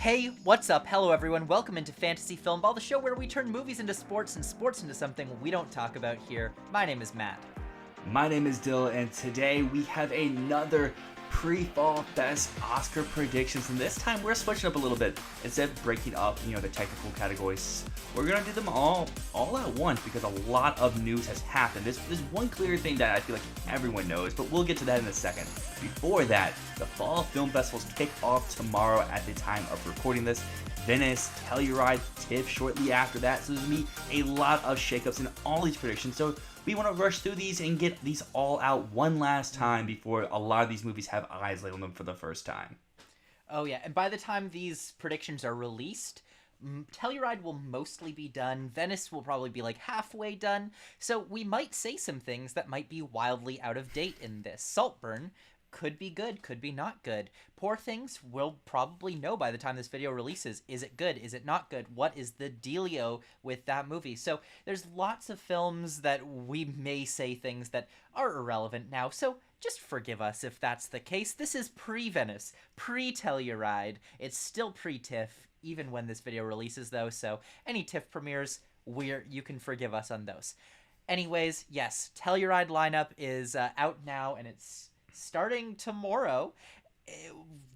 Hey, what's up? Hello, everyone. Welcome into Fantasy Filmball, the show where we turn movies into sports and sports into something we don't talk about here. My name is Matt. My name is Dyl, and today we have another pre-fall Best Oscar predictions, and this time we're switching up a little bit. Instead of breaking up, the technical categories, we're gonna do them all at once because a lot of news has happened. There's one clear thing that I feel like everyone knows, but we'll get to that in a second. Before that, the Fall Film Festivals kick off tomorrow at the time of recording this. Venice, Telluride, TIFF shortly after that, so there's gonna be a lot of shakeups in all these predictions. So we want to rush through these and get these all out one last time before a lot of these movies have eyes laid on them for the first time. Oh, yeah, and by the time these predictions are released, Telluride will mostly be done. Venice will probably be like halfway done. So we might say some things that might be wildly out of date in this. Saltburn could be good, could be not good. Poor Things, we'll probably know by the time this video releases. Is it good? Is it not good? What is the dealio with that movie? So there's lots of films that we may say things that are irrelevant now. So just forgive us if that's the case. This is pre-Venice, pre-Telluride. It's still pre-TIFF, even when this video releases, though. So any TIFF premieres, you can forgive us on those. Anyways, yes, Telluride lineup is out now, and it's starting tomorrow.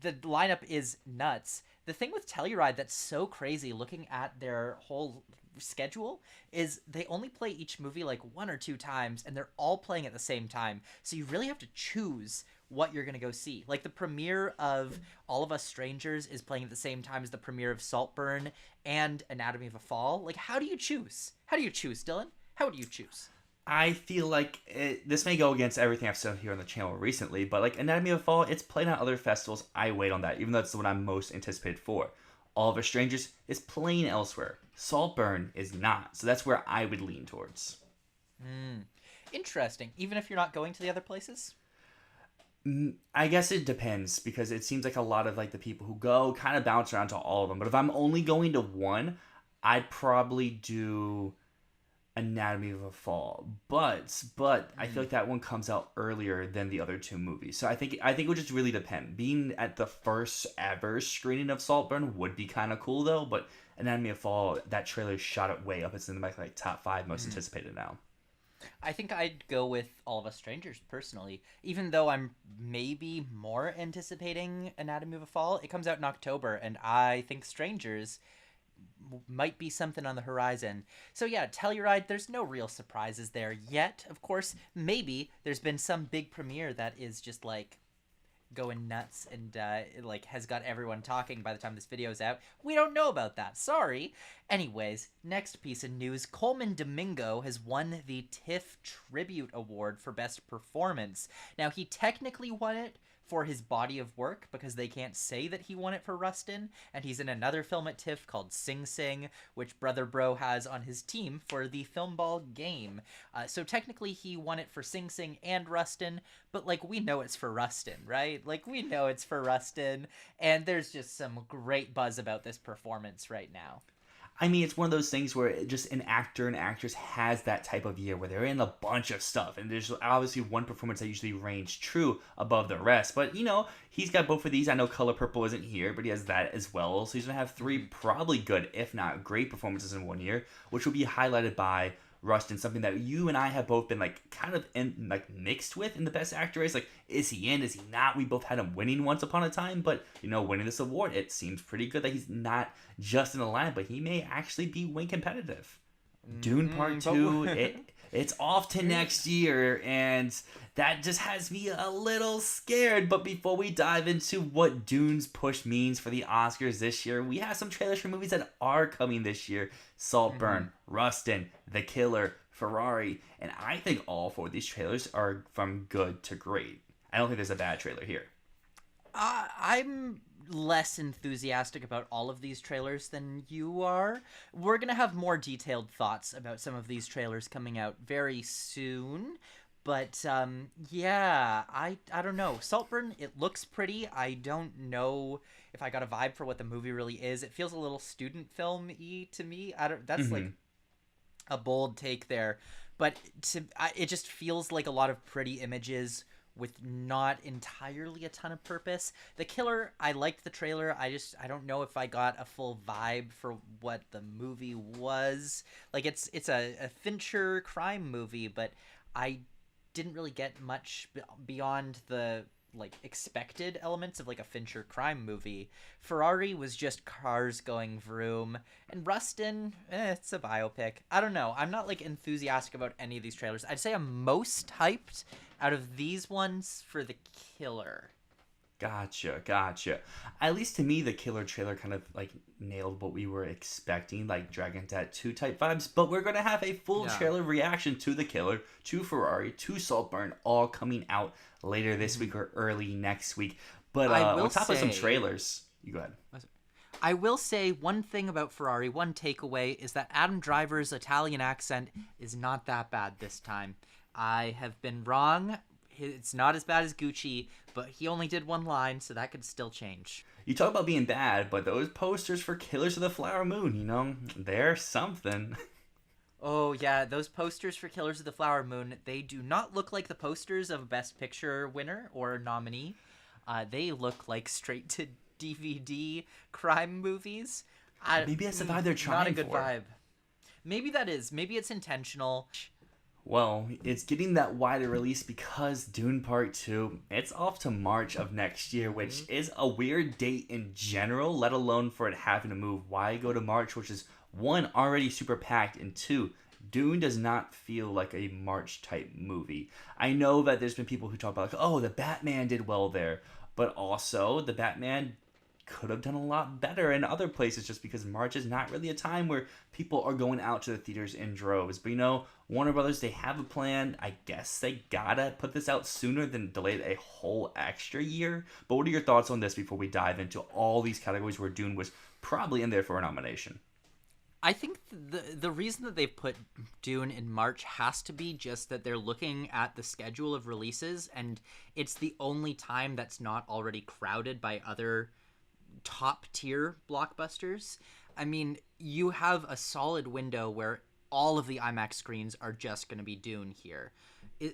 The lineup is nuts. The thing with Telluride that's so crazy looking at their whole schedule is they only play each movie like one or two times, and they're all playing at the same time. So you really have to choose what you're going to go see. Like the premiere of All of Us Strangers is playing at the same time as the premiere of Saltburn and Anatomy of a Fall. Like, how do you choose? How do you choose, Dylan? How would you choose? I feel like this may go against everything I've said here on the channel recently, but like Anatomy of a Fall, it's played at other festivals. I wait on that, even though it's what I'm most anticipated for. All of Us Strangers is playing elsewhere. Saltburn is not, so that's where I would lean towards. Interesting. Even if you're not going to the other places? I guess it depends, because it seems like a lot of like the people who go kind of bounce around to all of them. But if I'm only going to one, I'd probably do Anatomy of a Fall, but I feel like that one comes out earlier than the other two movies, so I think it would just really depend. Being at the first ever screening of Saltburn would be kind of cool though, but Anatomy of a Fall, that trailer shot it way up. It's in the like top 5 most anticipated now. I think I'd go with All of Us Strangers personally, even though I'm maybe more anticipating Anatomy of a Fall. It comes out in October, and I think Strangers might be something on the horizon. So yeah, Telluride, there's no real surprises there yet. Of course, maybe there's been some big premiere that is just like going nuts and like has got everyone talking by the time this video's out. We don't know about that. Sorry. Anyways, next piece of news. Coleman Domingo has won the TIFF Tribute Award for Best Performance. Now, he technically won it for his body of work because they can't say that he won it for Rustin, and he's in another film at TIFF called Sing Sing, which Brother Bro has on his team for the Filmball game. So technically he won it for Sing Sing and Rustin, but like we know it's for Rustin, right? Like we know it's for Rustin, and there's just some great buzz about this performance right now. I mean, it's one of those things where just an actor and actress has that type of year where they're in a bunch of stuff, and there's obviously one performance that usually reigns true above the rest. But he's got both of these. I know Color Purple isn't here, but he has that as well. So he's gonna have 3 probably good, if not great, performances in one year, which will be highlighted by Rustin, something that you and I have both been like kind of mixed with in the Best Actor race. Like, is he in? Is he not? We both had him winning once upon a time, but winning this award, it seems pretty good that he's not just in the line, but he may actually be win competitive. Dune Part 2, it's off to next year, and that just has me a little scared. But before we dive into what Dune's push means for the Oscars this year, we have some trailers for movies that are coming this year. Saltburn, Rustin, The Killer, Ferrari, and I think all 4 of these trailers are from good to great. I don't think there's a bad trailer here. I'm less enthusiastic about all of these trailers than you are. We're gonna have more detailed thoughts about some of these trailers coming out very soon. But yeah, I don't know. Saltburn, it looks pretty. I don't know if I got a vibe for what the movie really is. It feels a little student film-y to me. That's like a bold take there, but it just feels like a lot of pretty images with not entirely a ton of purpose. The Killer, I liked the trailer. I don't know if I got a full vibe for what the movie was. Like it's a Fincher crime movie, but I didn't really get much beyond the like expected elements of like a Fincher crime movie. Ferrari was just cars going vroom, and Rustin, it's a biopic. I don't know. I'm not like enthusiastic about any of these trailers. I'd say I'm most hyped out of these ones for The Killer. Gotcha. At least to me, the Killer trailer kind of like nailed what we were expecting, like Dragon Tattoo type vibes. But we're gonna have a full trailer reaction to the Killer, to Ferrari, to Saltburn, all coming out later this week or early next week. But on top of some trailers, you go ahead. I will say one thing about Ferrari, one takeaway, is that Adam Driver's Italian accent is not that bad this time. I have been wrong. It's not as bad as Gucci, but he only did one line, so that could still change. You talk about being bad, but those posters for Killers of the Flower Moon, they're something. Oh, yeah, those posters for Killers of the Flower Moon, they do not look like the posters of a Best Picture winner or nominee. They look like straight-to-DVD crime movies. Maybe that's the vibe they're trying for. Not a good vibe. Maybe that is. Maybe it's intentional. Well, it's getting that wider release because Dune Part 2, it's off to March of next year, which is a weird date in general, let alone for it having to move. Why go to March, which is, one, already super packed, and two, Dune does not feel like a March-type movie. I know that there's been people who talk about, like, oh, the Batman did well there, but also the Batman could have done a lot better in other places just because March is not really a time where people are going out to the theaters in droves. But Warner Brothers, they have a plan. I guess they gotta put this out sooner than delay it a whole extra year. But what are your thoughts on this before we dive into all these categories where Dune was probably in there for a nomination? I think the reason that they've put Dune in March has to be just that they're looking at the schedule of releases, and it's the only time that's not already crowded by other top-tier blockbusters. I mean, you have a solid window where all of the IMAX screens are just going to be Dune here.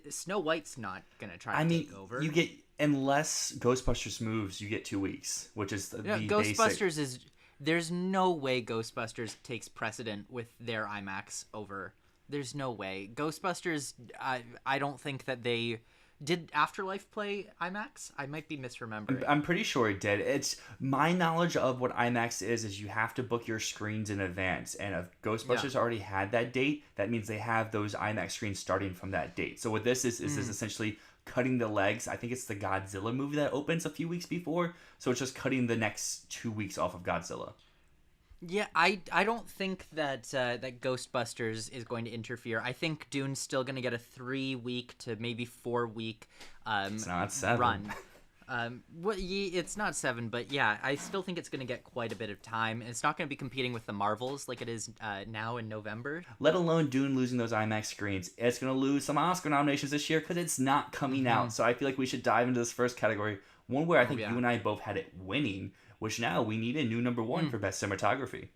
Snow White's not going to try to take over. You get, unless Ghostbusters moves, you get 2 weeks, which is the Ghostbusters basic. is... There's no way Ghostbusters takes precedent with their IMAX over. There's no way. Ghostbusters, I don't think that they... Did Afterlife play IMAX? I might be misremembering. I'm pretty sure it did. It's my knowledge of what IMAX is you have to book your screens in advance. And if Ghostbusters already had that date, that means they have those IMAX screens starting from that date. So what this is this essentially cutting the legs. I think it's the Godzilla movie that opens a few weeks before. So it's just cutting the next 2 weeks off of Godzilla. Yeah, I don't think that that Ghostbusters is going to interfere. I think Dune's still going to get a 3-week to maybe 4-week it's not 7. run. It's not 7, but yeah, I still think it's going to get quite a bit of time. And it's not going to be competing with the Marvels like it is now in November. Let alone Dune losing those IMAX screens. It's going to lose some Oscar nominations this year because it's not coming out. So I feel like we should dive into this first category, one where I think you and I both had it winning, which now we need a new number 1 for Best Cinematography.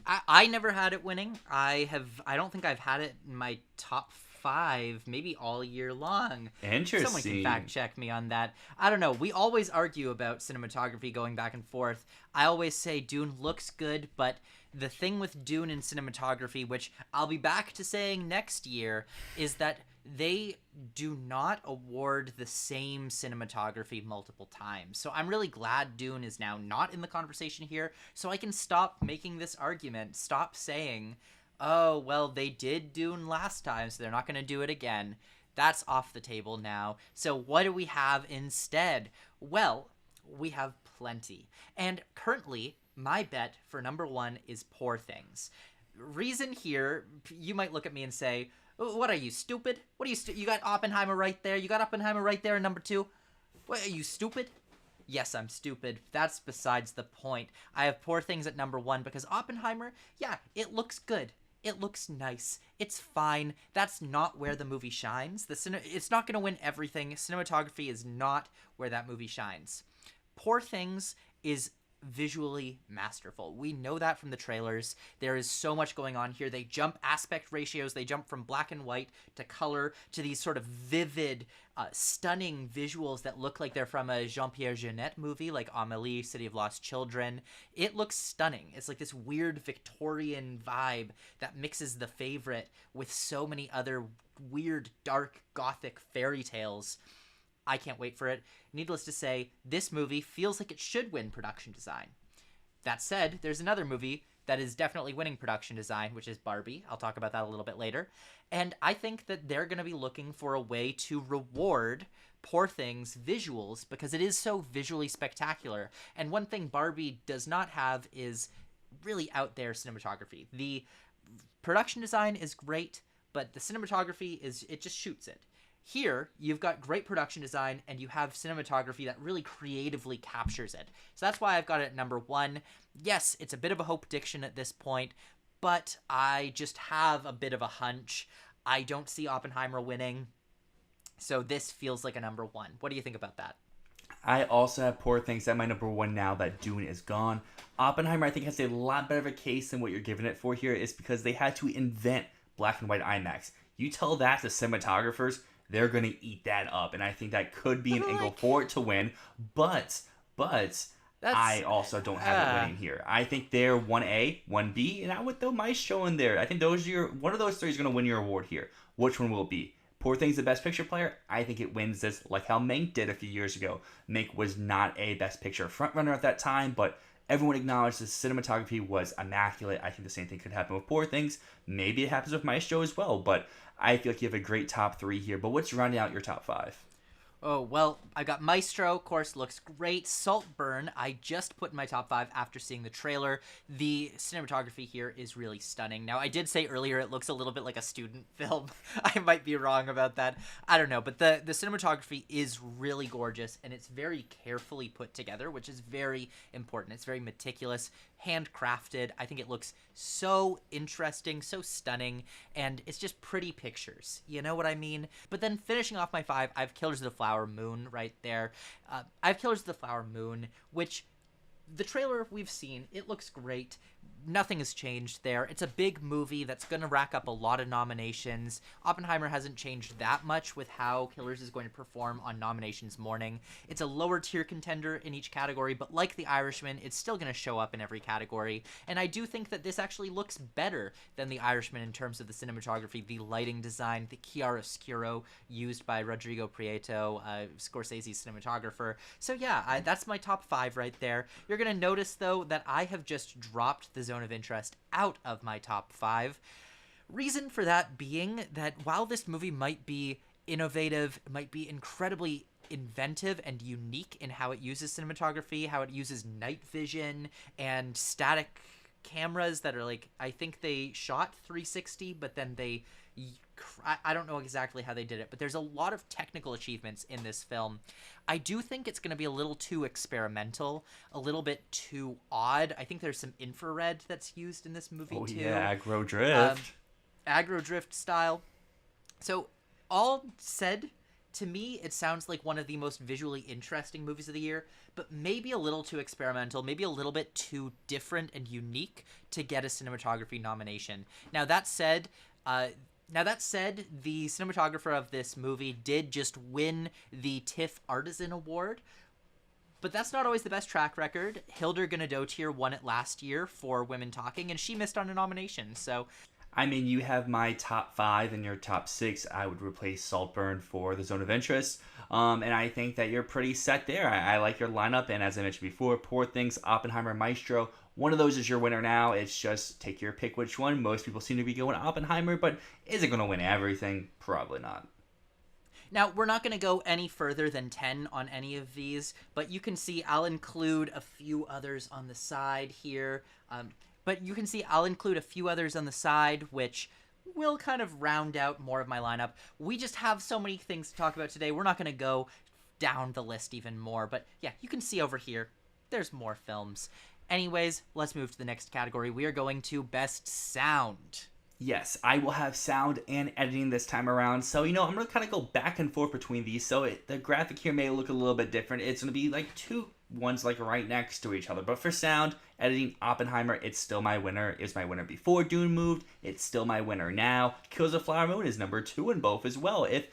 I never had it winning. I don't think I've had it in my top 5, maybe all year long. Interesting. Someone can fact check me on that. I don't know. We always argue about cinematography going back and forth. I always say Dune looks good, but the thing with Dune and cinematography, which I'll be back to saying next year, is that they do not award the same cinematography multiple times. So I'm really glad Dune is now not in the conversation here, so I can stop making this argument, stop saying, oh, well, they did Dune last time, so they're not going to do it again. That's off the table now. So what do we have instead? Well, we have plenty. And currently, my bet for number 1 is Poor Things. Reason here, you might look at me and say, what are you, stupid? What are you, you got Oppenheimer right there. You got Oppenheimer right there in number 2. What, are you stupid? Yes, I'm stupid. That's besides the point. I have Poor Things at number 1 because Oppenheimer, yeah, it looks good. It looks nice. It's fine. That's not where the movie shines. It's not going to win everything. Cinematography is not where that movie shines. Poor Things is visually masterful. We know that from the trailers. There is so much going on here. They jump aspect ratios. They jump from black and white to color to these sort of vivid, stunning visuals that look like they're from a Jean-Pierre Jeunet movie like Amélie, City of Lost Children. It looks stunning. It's like this weird Victorian vibe that mixes The Favorite with so many other weird, dark, gothic fairy tales. I can't wait for it. Needless to say, this movie feels like it should win production design. That said, there's another movie that is definitely winning production design, which is Barbie. I'll talk about that a little bit later. And I think that they're going to be looking for a way to reward Poor Things' visuals because it is so visually spectacular. And one thing Barbie does not have is really out there cinematography. The production design is great, but the cinematography it just shoots it. Here, you've got great production design, and you have cinematography that really creatively captures it. So that's why I've got it at number 1. Yes, it's a bit of a hope diction at this point, but I just have a bit of a hunch. I don't see Oppenheimer winning, so this feels like a number 1. What do you think about that? I also have Poor Things at my number 1 now that Dune is gone. Oppenheimer, I think, has a lot better of a case than what you're giving it for here. Is because they had to invent black and white IMAX. You tell that to cinematographers, they're going to eat that up. And I think that could be an angle for it to win. But I also don't have it winning here. I think they're 1A, 1B, and I would throw Maestro in there. I think one of those three is going to win your award here. Which one will it be? Poor Things the Best Picture player? I think it wins this like how Mank did a few years ago. Mank was not a Best Picture frontrunner at that time, but everyone acknowledged the cinematography was immaculate. I think the same thing could happen with Poor Things. Maybe it happens with Maestro as well, but I feel like you have a great top 3 here. But what's rounding out your top 5? Oh, well, I got Maestro, of course, looks great. Saltburn, I just put in my top 5 after seeing the trailer. The cinematography here is really stunning. Now, I did say earlier it looks a little bit like a student film. I might be wrong about that. I don't know, but the cinematography is really gorgeous, and it's very carefully put together, which is very important. It's very meticulous, handcrafted. I think it looks so interesting, so stunning, and it's just pretty pictures. You know what I mean? But then finishing off my 5, I have Killers of the Flower Moon right there. I have Killers of the Flower Moon, which the trailer we've seen, it looks great. Nothing has changed there. It's a big movie that's going to rack up a lot of nominations. Oppenheimer hasn't changed that much with how Killers is going to perform on nominations morning. It's a lower tier contender in each category, but like The Irishman, it's still going to show up in every category. And I do think that this actually looks better than The Irishman in terms of the cinematography, the lighting design, the chiaroscuro used by Rodrigo Prieto, Scorsese's cinematographer. So yeah, that's my top 5 right there. You're going to notice, though, that I have just dropped the zone of interest out of my top 5. Reason for that being that while this movie might be innovative, might be incredibly inventive and unique in how it uses cinematography, how it uses night vision and static cameras that are like, I think they shot 360, but then I don't know exactly how they did it, but there's a lot of technical achievements in this film. I do think it's going to be a little too experimental, a little bit too odd. I think there's some infrared that's used in this movie too. Yeah, aggro drift. Aggro drift style. So all said, to me, it sounds like one of the most visually interesting movies of the year, but maybe a little too experimental, maybe a little bit too different and unique to get a cinematography nomination. Now that said, the cinematographer of this movie did just win the TIFF Artisan Award, but that's not always the best track record. Hildur Guðnadóttir won it last year for Women Talking, and she missed on a nomination, so... I mean, you have my top 5 and your top 6. I would replace Saltburn for the Zone of Interest. And I think that you're pretty set there. I like your lineup. And as I mentioned before, Poor Things, Oppenheimer, Maestro. One of those is your winner now. It's just take your pick which one. Most people seem to be going Oppenheimer, but is it going to win everything? Probably not. Now, we're not going to go any further than 10 on any of these, but you can see I'll include a few others on the side here. But you can see I'll include a few others on the side, which will kind of round out more of my lineup. We just have so many things to talk about today. We're not going to go down the list even more. But yeah, you can see over here, there's more films. Anyways, let's move to the next category. We are going to Best Sound. Yes, I will have sound and editing this time around. So, I'm going to kind of go back and forth between these. So the graphic here may look a little bit different. It's going to be like two ones like right next to each other. But for sound, editing, Oppenheimer, it's still my winner. It was my winner before Dune moved. It's still my winner now. Kills of Flower Moon is number 2 in both as well. If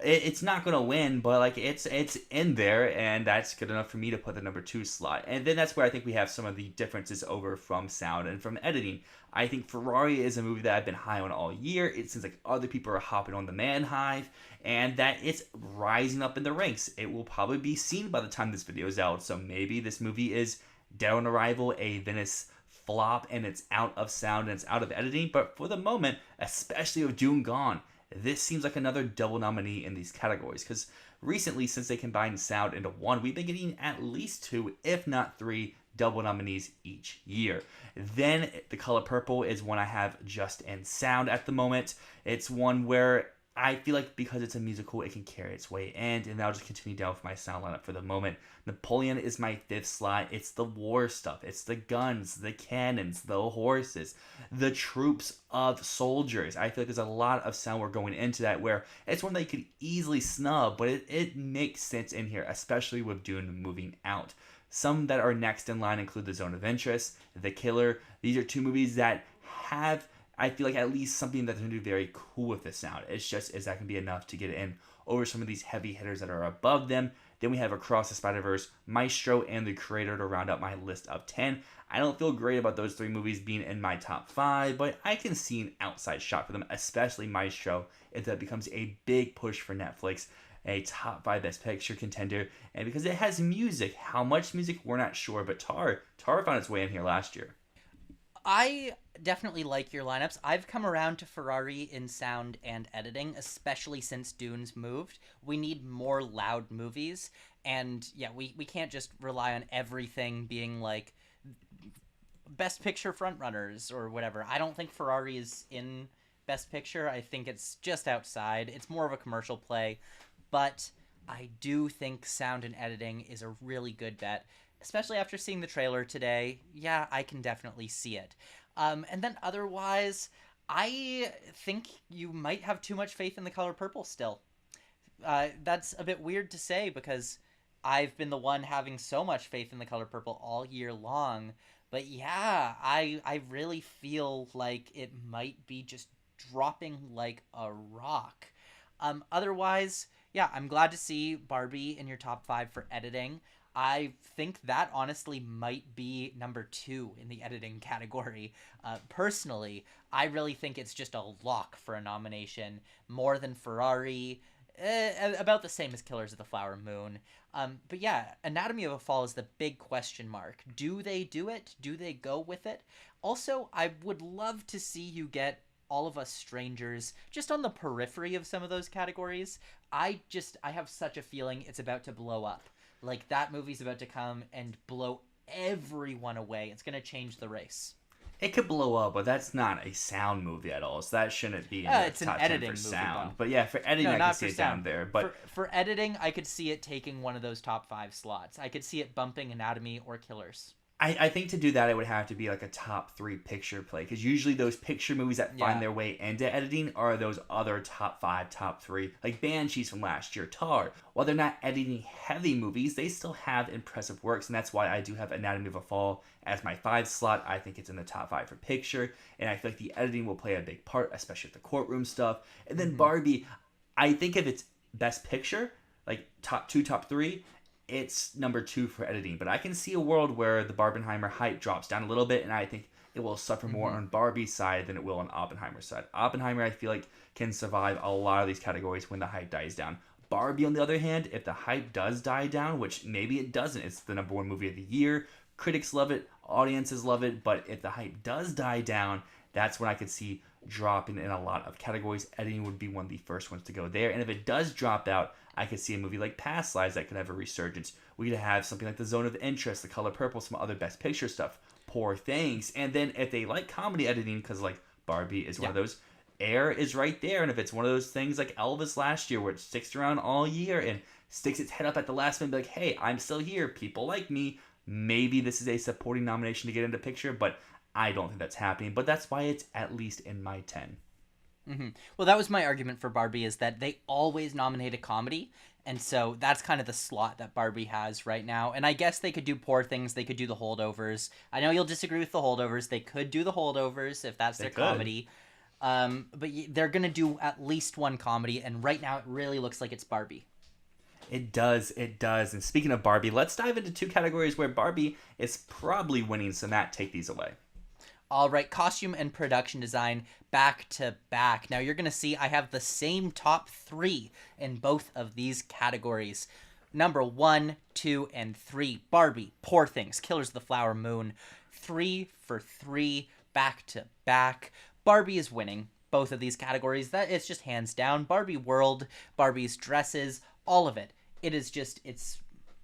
it's not gonna win, but like it's in there, and that's good enough for me to put the number 2 slot. And then that's where I think we have some of the differences over from sound and from editing. I think Ferrari is a movie that I've been high on all year. It seems like other people are hopping on the man hive, and that it's rising up in the ranks. It will probably be seen by the time this video is out, so maybe this movie is dead on arrival, a Venice flop, and it's out of sound and it's out of editing. But for the moment, especially with Dune gone, this seems like another double nominee in these categories, because recently, since they combined sound into one, we've been getting at least 2, if not 3, double nominees each year. Then The Color Purple is one I have just in sound at the moment. It's one where I feel like because it's a musical, it can carry its weight, and I'll just continue down with my sound lineup for the moment. Napoleon is my 5th slot. It's the war stuff. It's the guns, the cannons, the horses, the troops of soldiers. I feel like there's a lot of sound work going into that, where it's one that you could easily snub, but it makes sense in here, especially with Dune moving out. Some that are next in line include The Zone of Interest, The Killer. These are 2 movies that have, I feel like, at least something that they're going to do very cool with the sound. It's just, is that can be enough to get it in over some of these heavy hitters that are above them. Then we have Across the Spider-Verse, Maestro, and The Creator to round out my list of 10. I don't feel great about those 3 movies being in my top 5, but I can see an outside shot for them, especially Maestro, if that becomes a big push for Netflix, a top 5 Best Picture contender. And because it has music, how much music, we're not sure, but Tar found its way in here last year. I definitely like your lineups. I've come around to Ferrari in sound and editing, especially since Dune's moved. We need more loud movies, and yeah, we can't just rely on everything being like Best Picture frontrunners or whatever. I don't think Ferrari is in Best Picture. I think it's just outside. It's more of a commercial play, but I do think sound and editing is a really good bet. Especially after seeing the trailer today, yeah, I can definitely see it. And then otherwise, I think you might have too much faith in The Color Purple still. That's a bit weird to say, because I've been the one having so much faith in The Color Purple all year long. But yeah, I really feel like it might be just dropping like a rock. Otherwise, yeah, I'm glad to see Barbie in your top 5 for editing. I think that honestly might be number 2 in the editing category. Personally, I really think it's just a lock for a nomination, more than Ferrari, about the same as Killers of the Flower Moon. But yeah, Anatomy of a Fall is the big question mark. Do they do it? Do they go with it? Also, I would love to see you get All of Us Strangers just on the periphery of some of those categories. I have such a feeling it's about to blow up. Like, that movie's about to come and blow everyone away. It's going to change the race. It could blow up, but that's not a sound movie at all, so that shouldn't be in the it's top an 10 editing for movie, sound. though. But yeah, for editing, No, I can not see for it down sound. there. But for editing, I could see it taking one of those top 5 slots. I could see it bumping Anatomy or Killers. I think to do that, it would have to be like a top 3 picture play, because usually those picture movies that find their way into editing are those other top 5, top 3, like Banshees from last year, Tar. While they're not editing heavy movies, they still have impressive works, and that's why I do have Anatomy of a Fall as my 5 slot. I think it's in the top 5 for picture, and I feel like the editing will play a big part, especially with the courtroom stuff. And then Barbie, I think if it's Best Picture, like top 2, top 3, it's number 2 for editing. But I can see a world where the Barbenheimer hype drops down a little bit, and I think it will suffer more on Barbie's side than it will on Oppenheimer's side. Oppenheimer, I feel like, can survive a lot of these categories when the hype dies down. Barbie, on the other hand, if the hype does die down, which maybe it doesn't, it's the number 1 movie of the year, critics love it, audiences love it, but if the hype does die down, that's when I could see dropping in a lot of categories. Editing would be one of the first ones to go there, and if it does drop out, I could see a movie like Past Lives that could have a resurgence. We could have something like The Zone of Interest, The Color Purple, some other Best Picture stuff, Poor Things. And then if they like comedy editing, because like Barbie is one of those, Air is right there. And if it's one of those things like Elvis last year, where it sticks around all year and sticks its head up at the last minute, like, hey, I'm still here, people like me, maybe this is a supporting nomination to get into picture, but I don't think that's happening. But that's why it's at least in my 10. Well, that was my argument for Barbie, is that they always nominate a comedy, And so that's kind of the slot that Barbie has right now. And I guess they could do Poor Things. They could do the Holdovers. I know you'll disagree with the Holdovers. They could do the Holdovers if that's They their could. comedy. But they're going to do at least one comedy. And right now it really looks like it's Barbie. It does, it does. And speaking of Barbie, let's dive into two categories where Barbie is probably winning. So Matt, take these away. All right, costume and production design back to back. Now you're going to see I have the same top 3 in both of these categories. Number 1, 2, and 3. Barbie, Poor Things, Killers of the Flower Moon. 3 for 3, back to back. Barbie is winning both of these categories. That it's just hands down. Barbie world, Barbie's dresses, all of it. It's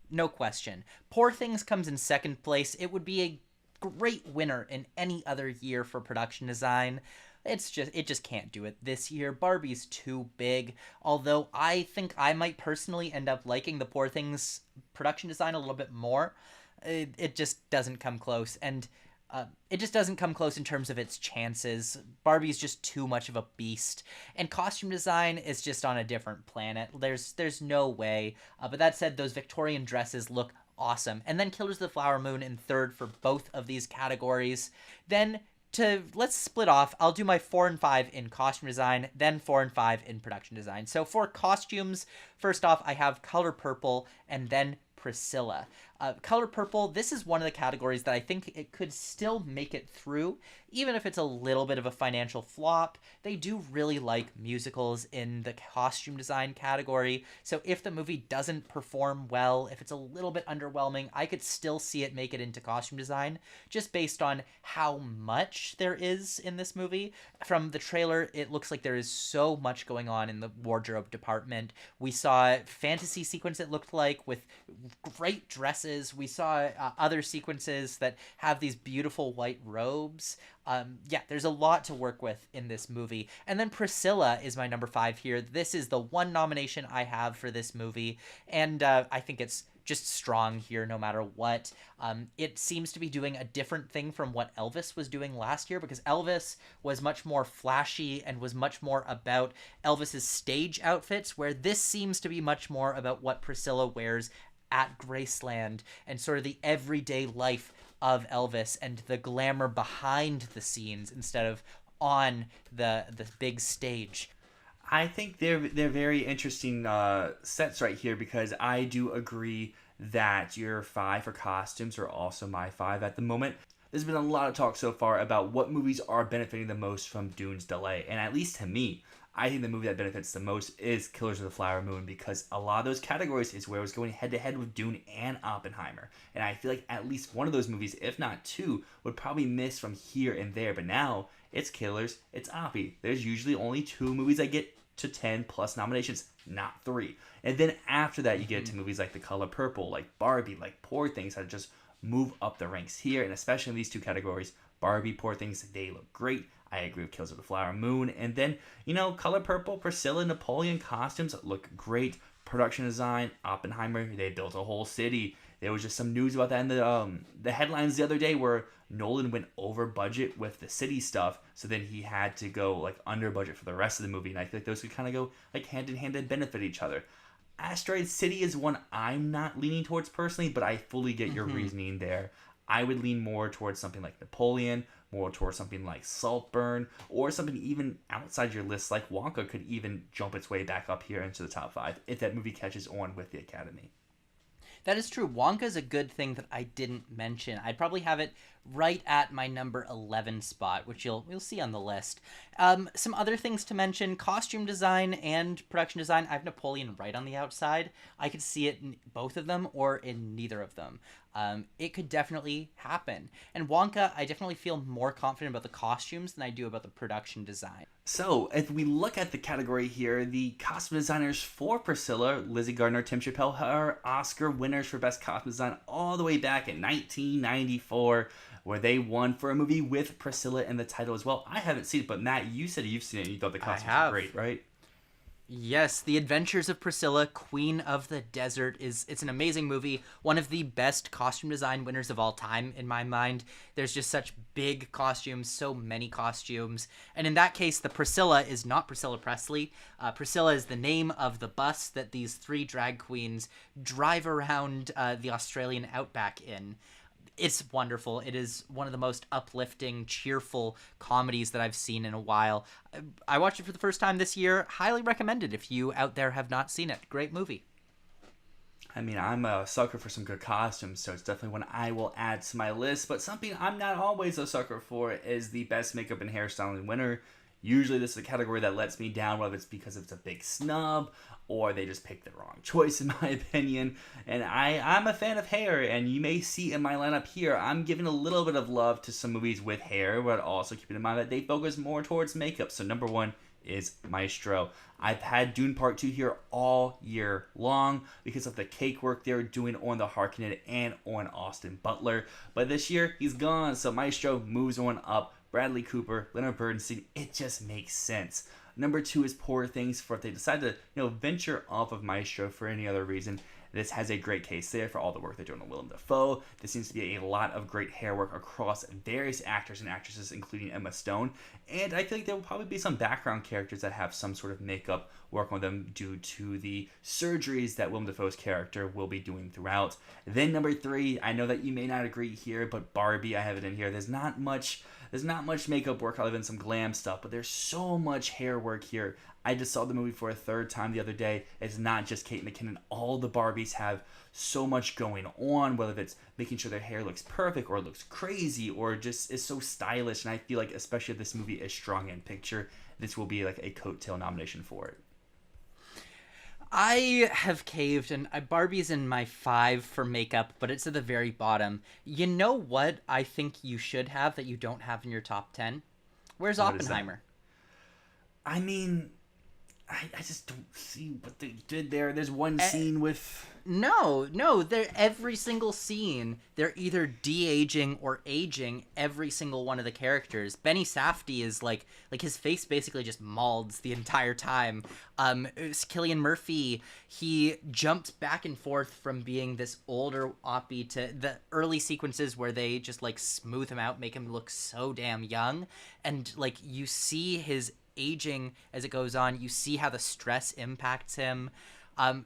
no question. Poor Things comes in second place. It would be a great winner in any other year for production design. It just can't do it this year. Barbie's too big. Although I think I might personally end up liking the Poor Things production design a little bit more. It just doesn't come close, and it just doesn't come close in terms of its chances. Barbie's just too much of a beast, and costume design is just on a different planet. There's no way. But that said, those Victorian dresses look awesome. And then Killers of the Flower Moon in third for both of these categories. Then let's split off. I'll do my 4 and 5 in costume design, then 4 and 5 in production design. So for costumes, first off, I have Color Purple and then Priscilla. Color Purple, this is one of the categories that I think it could still make it through, even if it's a little bit of a financial flop. They do really like musicals in the costume design category, so if the movie doesn't perform well, if it's a little bit underwhelming, I could still see it make it into costume design, just based on how much there is in this movie. From the trailer, it looks like there is so much going on in the wardrobe department. We saw a fantasy sequence, it looked like, with great dresses. We saw other sequences that have these beautiful white robes. Yeah, there's a lot to work with in this movie. And then Priscilla is my number 5 here. This is the one nomination I have for this movie, and I think it's just strong here no matter what. It seems to be doing a different thing from what Elvis was doing last year, because Elvis was much more flashy and was much more about Elvis's stage outfits, where this seems to be much more about what Priscilla wears at Graceland and sort of the everyday life of Elvis and the glamour behind the scenes instead of on the big stage. I think they're very interesting sets right here, because I do agree that your 5 for costumes are also my 5 at the moment. There's been a lot of talk so far about what movies are benefiting the most from Dune's delay, and at least to me, I think the movie that benefits the most is Killers of the Flower Moon, because a lot of those categories is where it was going head to head with Dune and Oppenheimer. And I feel like at least one of those movies, if not 2, would probably miss from here and there. But now it's Killers, it's Oppy. There's usually only 2 movies that get to 10 plus nominations, not 3. And then after that, you get to movies like The Color Purple, like Barbie, like Poor Things, that just move up the ranks here. And especially in these 2 categories, Barbie, Poor Things, they look great. I agree with Killers of the Flower Moon. And then, Color Purple, Priscilla, Napoleon costumes look great. Production design, Oppenheimer, they built a whole city. There was just some news about that in the headlines the other day, where Nolan went over budget with the city stuff, so then he had to go like under budget for the rest of the movie. And I feel like those could kind of go like hand in hand and benefit each other. Asteroid City is one I'm not leaning towards personally, but I fully get your reasoning there. I would lean more towards something like Napoleon, more towards something like Saltburn, or something even outside your list like Wonka could even jump its way back up here into the top 5 if that movie catches on with the Academy. That is true. Wonka's a good thing that I didn't mention. I'd probably have it right at my number 11 spot, which you'll see on the list. Some other things to mention: costume design and production design. I have Napoleon right on the outside. I could see it in both of them or in neither of them. It could definitely happen. And Wonka, I definitely feel more confident about the costumes than I do about the production design. So, if we look at the category here, the costume designers for Priscilla, Lizzie Gardner, Tim Chappell, are Oscar winners for Best Costume Design all the way back in 1994, where they won for a movie with Priscilla in the title as well. I haven't seen it, but Matt, you said you've seen it and you thought the costumes were great, right? Yes, The Adventures of Priscilla, Queen of the Desert it's an amazing movie, one of the best costume design winners of all time in my mind. There's just such big costumes, so many costumes. And in that case, the Priscilla is not Priscilla Presley. Priscilla is the name of the bus that these three drag queens drive around the Australian outback in. It's wonderful. It is one of the most uplifting, cheerful comedies that I've seen in a while. I watched it for the first time this year. Highly recommended if you out there have not seen it. Great movie. I mean, I'm a sucker for some good costumes, so it's definitely one I will add to my list. But something I'm not always a sucker for is the best makeup and hairstyling winner. Usually this is a category that lets me down, whether it's because it's a big snub or they just picked the wrong choice, in my opinion. And I'm a fan of hair, and you may see in my lineup here, I'm giving a little bit of love to some movies with hair, but also keeping in mind that they focus more towards makeup. So number one is Maestro. I've had Dune Part 2 here all year long because of the cake work they were doing on the Harkonnen and on Austin Butler. But this year, he's gone, so Maestro moves on up. Bradley Cooper, Leonard Bernstein, it just makes sense. Number two is Poor Things. For if they decide to, venture off of Maestro for any other reason, this has a great case there for all the work they're doing on Willem Dafoe. There seems to be a lot of great hair work across various actors and actresses, including Emma Stone. And I feel like there will probably be some background characters that have some sort of makeup work on them due to the surgeries that Willem Dafoe's character will be doing throughout. Then number three, I know that you may not agree here, but Barbie, I have it in here. There's not much makeup work other than some glam stuff, but there's so much hair work here. I just saw the movie for a third time the other day. It's not just Kate McKinnon. All the Barbies have so much going on, whether it's making sure their hair looks perfect or looks crazy or just is so stylish. And I feel like, especially if this movie is strong in picture, this will be like a coattail nomination for it. I have caved, and Barbie's in my 5 for makeup, but it's at the very bottom. You know what I think you should have that you don't have in your top 10? Where's What is that? Oppenheimer? I mean, I just don't see what they did there. There's one scene with... No, they're every single scene. They're either de-aging or aging every single one of the characters. Benny Safdie is like his face basically just molds the entire time. Cillian Murphy, he jumped back and forth from being this older Oppy to the early sequences where they just like smooth him out, make him look so damn young, and like you see his aging as it goes on. You see how the stress impacts him.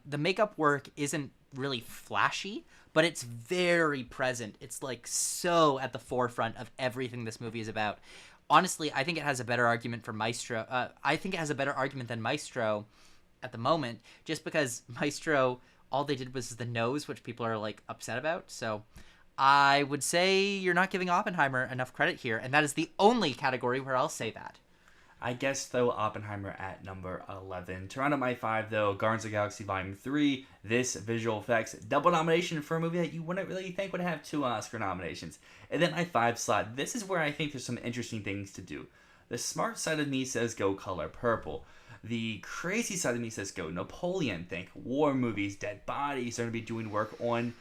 The makeup work isn't really flashy, but it's very present. It's like so at the forefront of everything this movie is about. Honestly, I think it has a better argument for Maestro. I think it has a better argument than Maestro at the moment, just because Maestro, all they did was the nose, which people are like upset about. So I would say you're not giving Oppenheimer enough credit here, and that is the only category where I'll say that. I guess, though, Oppenheimer at number 11. To round up my 5, though, Guardians of the Galaxy Volume 3. This visual effects double nomination for a movie that you wouldn't really think would have 2 Oscar nominations. And then my 5 slot. This is where I think there's some interesting things to do. The smart side of me says go color purple. The crazy side of me says go Napoleon. Think war movies, dead bodies. They're going to be doing work on...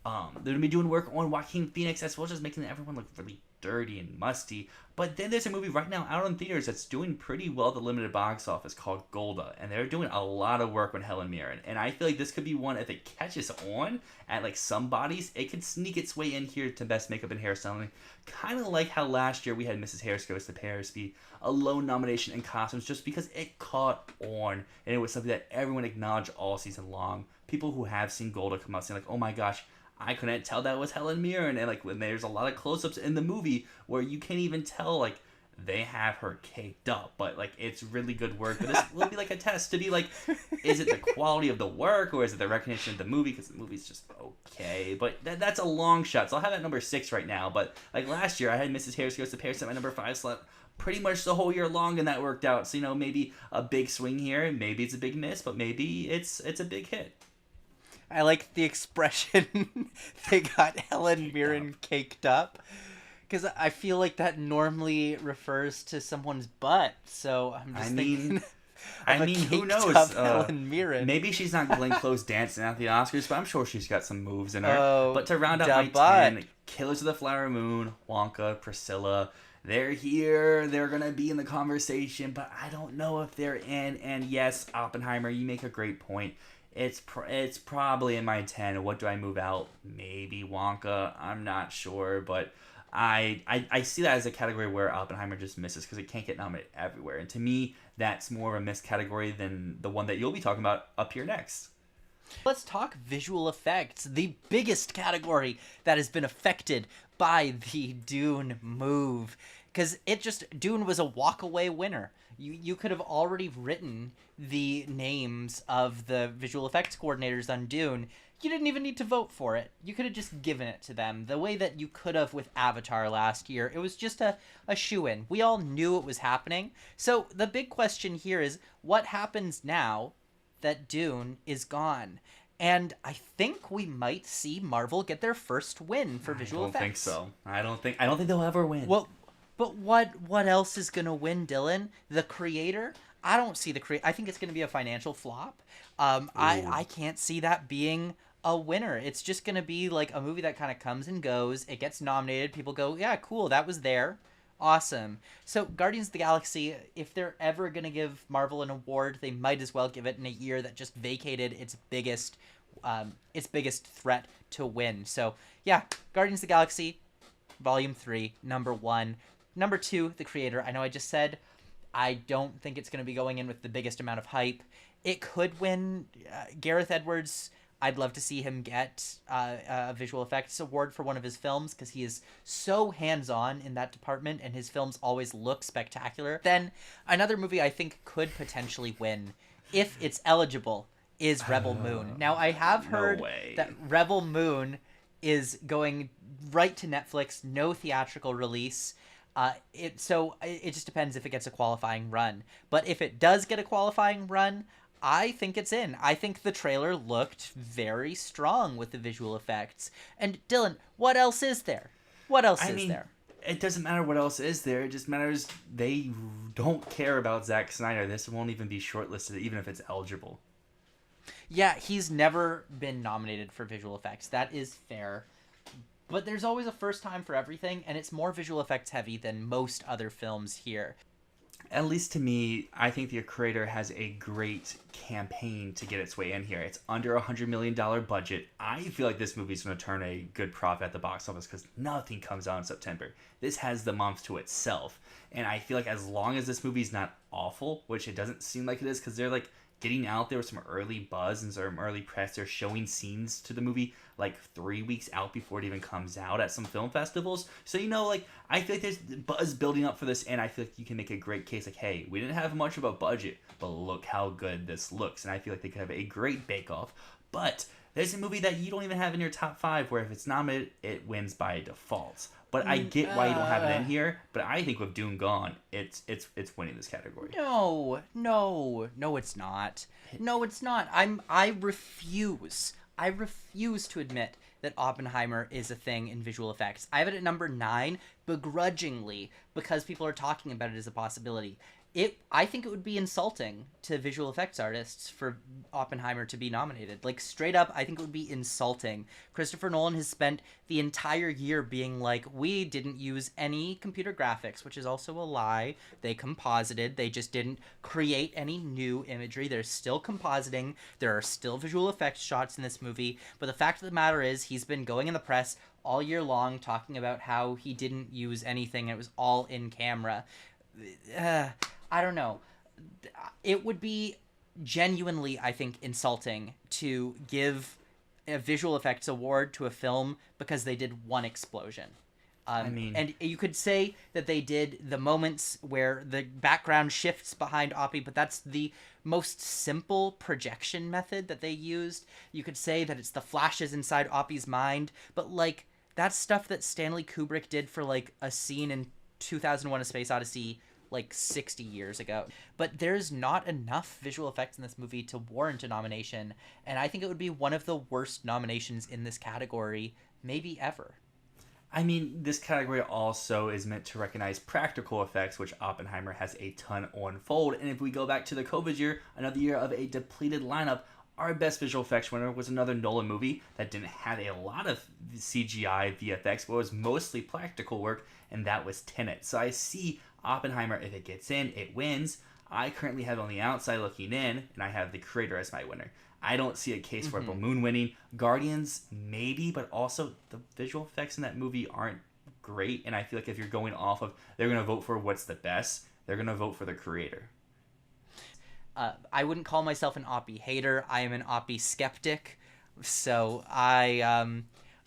Joaquin Phoenix, as well as making everyone look really dirty and musty. But then there's a movie right now out in theaters that's doing pretty well at the limited box office called Golda, and they're doing a lot of work on Helen Mirren. And I feel like this could be one, if it catches on at like some bodies, it could sneak its way in here to best makeup and hairstyling. Kind of like how last year we had Mrs. Harris Goes to Paris be a low nomination in costumes just because it caught on and it was something that everyone acknowledged all season long. People who have seen Golda come out saying like, oh my gosh, I couldn't tell that was Helen Mirren. And like when there's a lot of close-ups in the movie where you can't even tell like they have her caked up, but like it's really good work. But this will be like a test to be like, is it the quality of the work or is it the recognition of the movie? Because the movie's just okay. But that's a long shot. So I'll have it at number 6 right now. But like last year, I had Mrs. Harris Goes to Paris at my number 5 slot pretty much the whole year long, and that worked out. So maybe a big swing here, maybe it's a big miss, but maybe it's a big hit. I like the expression they got Helen Mirren caked up, because I feel like that normally refers to someone's butt. So I'm just thinking I of a mean, who caked knows? up Helen Mirren. Maybe she's not Glenn Close dancing at the Oscars, but I'm sure she's got some moves in her. Oh, But to round out da my butt. 10, Killers of the Flower Moon, Wonka, Priscilla, they're here. They're going to be in the conversation, but I don't know if they're in. And yes, Oppenheimer, you make a great point. It's probably in my 10. What do I move out? Maybe Wonka. I'm not sure, but I see that as a category where Oppenheimer just misses because it can't get nominated everywhere. And to me, that's more of a missed category than the one that you'll be talking about up here next. Let's talk visual effects, the biggest category that has been affected by the Dune move. Because Dune was a walk-away winner. You could have already written the names of the visual effects coordinators on Dune. You didn't even need to vote for it. You could have just given it to them. The way that you could have with Avatar last year. It was just a shoo-in. We all knew it was happening. So the big question here is, what happens now that Dune is gone? And I think we might see Marvel get their first win for visual effects. I don't think so. I don't think they'll ever win. Well, but what else is going to win, Dylan? The creator? I don't see the creator. I think it's going to be a financial flop. I can't see that being a winner. It's just going to be like a movie that kind of comes and goes. It gets nominated. People go, yeah, cool, that was there. Awesome. So Guardians of the Galaxy, if they're ever going to give Marvel an award, they might as well give it in a year that just vacated its biggest threat to win. So yeah, Guardians of the Galaxy, Volume 3, number 1. Number 2, the creator. I know I just said I don't think it's going to be going in with the biggest amount of hype. It could win. Gareth Edwards, I'd love to see him get a visual effects award for one of his films because he is so hands-on in that department and his films always look spectacular. Then another movie I think could potentially win, if it's eligible, is Rebel Moon. Now, I have heard that Rebel Moon is going right to Netflix, no theatrical release. It just depends if it gets a qualifying run. But if it does get a qualifying run, I think it's in. I think the trailer looked very strong with the visual effects. And Dylan, what else is there? What else is there? It doesn't matter what else is there. It just matters they don't care about Zack Snyder. This won't even be shortlisted, even if it's eligible. Yeah, he's never been nominated for visual effects. That is fair. But there's always a first time for everything, and it's more visual effects heavy than most other films here. At least to me, I think the creator has a great campaign to get its way in here. It's under $100 million budget. I feel like this movie's going to turn a good profit at the box office because nothing comes out in September. This has the month to itself. And I feel like as long as this movie's not awful, which it doesn't seem like it is because they're like getting out there with some early buzz and some early press. They're showing scenes to the movie like 3 weeks out before it even comes out at some film festivals. So, I feel like there's buzz building up for this, and I feel like you can make a great case like, hey, we didn't have much of a budget, but look how good this looks. And I feel like they could have a great bake-off. But there's a movie that you don't even have in your top 5 where if it's nominated, it wins by default. But I get why you don't have it in here. But I think with Dune gone, it's winning this category. No, it's not. No, it's not. I refuse to admit that Oppenheimer is a thing in visual effects. I have it at number 9, begrudgingly, because people are talking about it as a possibility. I think it would be insulting to visual effects artists for Oppenheimer to be nominated. Like, straight up, I think it would be insulting. Christopher Nolan has spent the entire year being like, we didn't use any computer graphics, which is also a lie. They composited. They just didn't create any new imagery. They're still compositing. There are still visual effects shots in this movie. But the fact of the matter is, he's been going in the press all year long talking about how he didn't use anything. It was all in camera. I don't know. It would be genuinely, I think, insulting to give a visual effects award to a film because they did one explosion. And you could say that they did the moments where the background shifts behind Oppy, but that's the most simple projection method that they used. You could say that it's the flashes inside Oppy's mind, but that's stuff that Stanley Kubrick did for a scene in 2001: A Space Odyssey 60 years ago. But there's not enough visual effects in this movie to warrant a nomination, and I think it would be one of the worst nominations in this category maybe ever. I mean, this category also is meant to recognize practical effects, which Oppenheimer has a ton on fold. And if we go back to the COVID year, another year of a depleted lineup, our best visual effects winner was another Nolan movie that didn't have a lot of CGI VFX, but was mostly practical work, and that was Tenet. So I see Oppenheimer, if it gets in, it wins. I currently have on the outside looking in, and I have the creator as my winner. I don't see a case for Rebel Moon winning. Guardians, maybe, but also the visual effects in that movie aren't great, and I feel like if you're going off of they're going to vote for what's the best, they're going to vote for the creator. I wouldn't call myself an Oppy hater. I am an Oppy skeptic. So I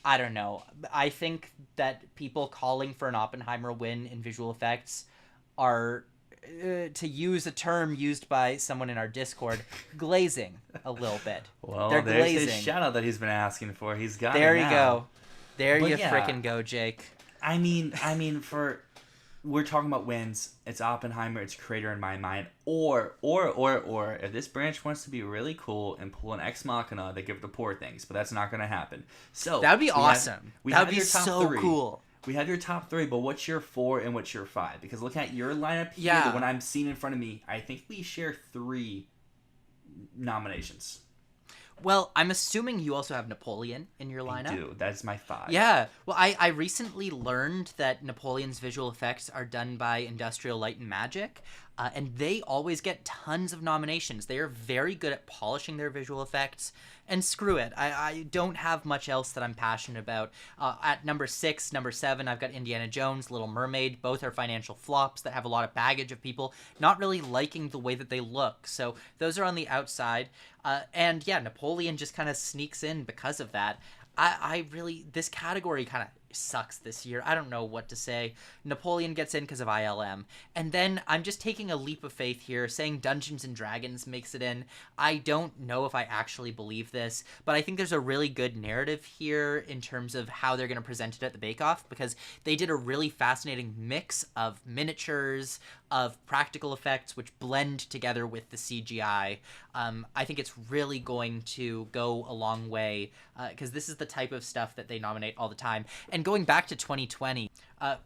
don't know. I think that people calling for an Oppenheimer win in visual effects are, to use a term used by someone in our Discord, glazing a little bit. Well, they're there's glazing. his shout out that he's been asking for. He's got there it you now. go. There But you yeah, frickin' go, Jake. I mean, for we're talking about wins. It's Oppenheimer. It's creator in my mind. Or if this branch wants to be really cool and pull an Ex Machina, they give it to Poor Things, but that's not going to happen. So That would be awesome. That would be your top so three. cool. We have your top three, but what's your 4 and what's your 5? Because looking at your lineup here, Yeah. the one I'm seeing in front of me, I think we share 3 nominations. Well, I'm assuming you also have Napoleon in your lineup. I do. That's my 5. Yeah. Well, I recently learned that Napoleon's visual effects are done by Industrial Light and Magic, and they always get tons of nominations. They are very good at polishing their visual effects. And screw it. I don't have much else that I'm passionate about. At number 6, number 7, I've got Indiana Jones, Little Mermaid. Both are financial flops that have a lot of baggage of people not really liking the way that they look. So those are on the outside. And yeah, Napoleon just kind of sneaks in because of that. I really, this category kind of sucks this year. I don't know what to say. Napoleon gets in because of ILM. And then I'm just taking a leap of faith here, saying Dungeons and Dragons makes it in. I don't know if I actually believe this, but I think there's a really good narrative here in terms of how they're going to present it at the Bake Off, because they did a really fascinating mix of miniatures, of practical effects, which blend together with the CGI. I think it's really going to go a long way, because this is the type of stuff that they nominate all the time. And going back to 2020,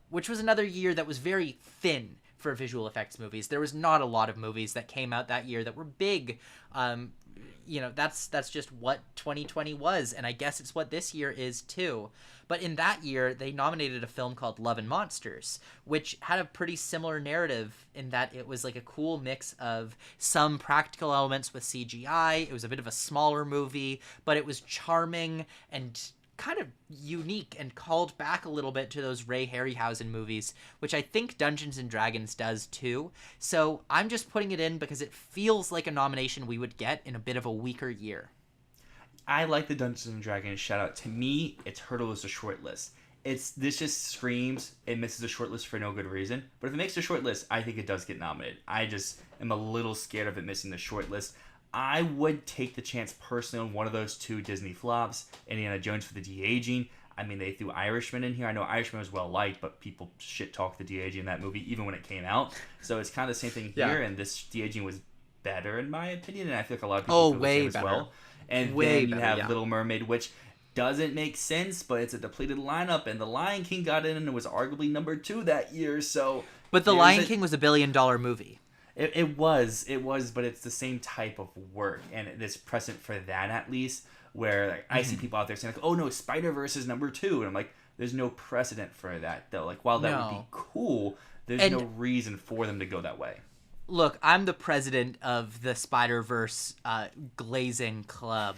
which was another year that was very thin for visual effects movies. There was not a lot of movies that came out that year that were big. That's just what 2020 was, and I guess it's what this year is too. But in that year, they nominated a film called Love and Monsters, which had a pretty similar narrative in that it was like a cool mix of some practical elements with CGI. It was a bit of a smaller movie, but it was charming and kind of unique and called back a little bit to those Ray Harryhausen movies, which I think Dungeons and Dragons does too. So I'm just putting it in because it feels like a nomination we would get in a bit of a weaker year. I like the Dungeons and Dragons shout out. To me, its hurdle is a short list. This just screams it misses a short list for no good reason. But if it makes a short list, I think it does get nominated. I just am a little scared of it missing the short list. I would take the chance personally on one of those 2 Disney flops, Indiana Jones for the de-aging. I mean, they threw Irishman in here. I know Irishman was well liked, but people shit talked the de-aging in that movie even when it came out. So it's kind of the same thing here, and this de-aging was better in my opinion, and I feel like a lot of people feel the same as well. And then you have Little Mermaid, which doesn't make sense, but it's a depleted lineup, and The Lion King got in and it was arguably number 2 that year. So, but The Lion King was $1 billion movie. It was, but it's the same type of work, and there's precedent for that at least. Where like, I see people out there saying like, "Oh no, Spider-Verse is number 2," and I'm like, "There's no precedent for that though." Like, while that would be cool, there's no reason for them to go that way. Look, I'm the president of the Spider-Verse glazing club.